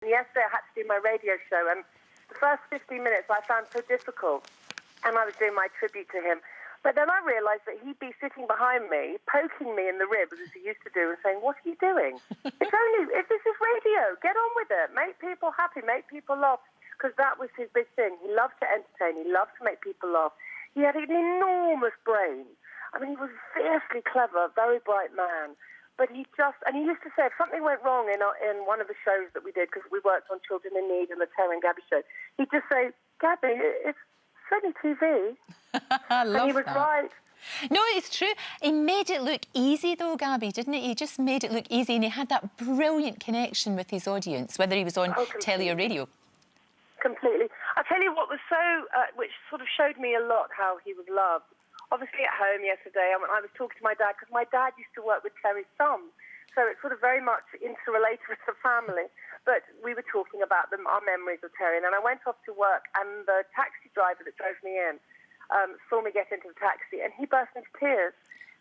Yesterday I had to do my radio show, and the first 15 minutes I found so difficult, and I was doing my tribute to him. But then I realised that he'd be sitting behind me, poking me in the ribs, as he used to do, and saying, "What are you doing? This is radio. Get on with it. Make people happy. Make people laugh." Because that was his big thing. He loved to entertain. He loved to make people laugh. He had an enormous brain. I mean, he was fiercely clever, very bright man. But he used to say, if something went wrong in one of the shows that we did, because we worked on Children in Need and the Terry and Gaby show, he'd just say, "Gaby, it's only TV." I love and he was that. right. No, it's true. He made it look easy, though, Gaby, didn't he? He just made it look easy, and he had that brilliant connection with his audience, whether he was on telly or radio. Completely. I'll tell you what was which sort of showed me a lot how he was loved. Obviously at home yesterday, I was talking to my dad, because my dad used to work with Terry's son, so it's sort of very much interrelated with the family. But we were talking about our memories of Terry, and then I went off to work, and the taxi driver that drove me in saw me get into the taxi, and he burst into tears.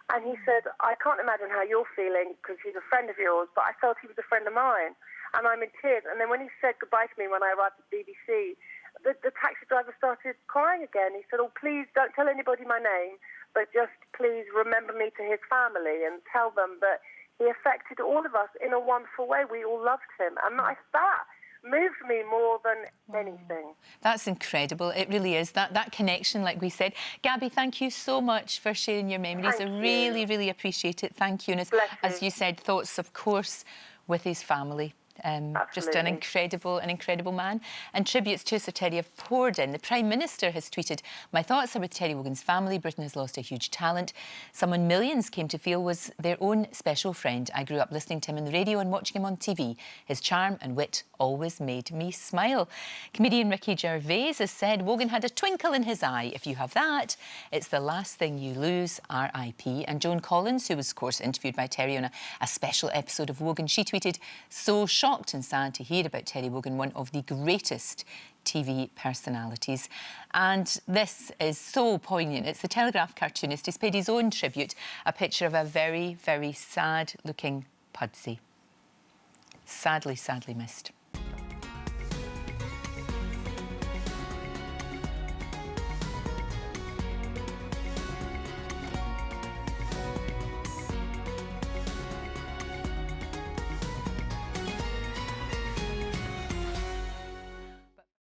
And he said, "I can't imagine how you're feeling, because he's a friend of yours, but I felt he was a friend of mine." And I'm in tears. And then when he said goodbye to me when I arrived at BBC, the taxi driver started crying again. He said, "Oh, please don't tell anybody my name, but just please remember me to his family and tell them that he affected all of us in a wonderful way. We all loved him." And that moved me more than anything. That's incredible. It really is. That connection, like we said. Gaby, thank you so much for sharing your memories. I really, really appreciate it. Thank you. And as you said, thoughts, of course, with his family. Just an incredible man. And tributes to Sir Terry have poured in. The Prime Minister has tweeted, "My thoughts are with Terry Wogan's family. Britain has lost a huge talent. Someone millions came to feel was their own special friend. I grew up listening to him on the radio and watching him on TV. His charm and wit always made me smile." Comedian Ricky Gervais has said, "Wogan had a twinkle in his eye. If you have that, it's the last thing you lose, R.I.P." And Joan Collins, who was, of course, interviewed by Terry on a special episode of Wogan, she tweeted, "So shocked and sad to hear about Terry Wogan, one of the greatest TV personalities." And this is so poignant. It's the Telegraph cartoonist who's paid his own tribute, a picture of a very, very sad-looking Pudsey. Sadly, sadly missed.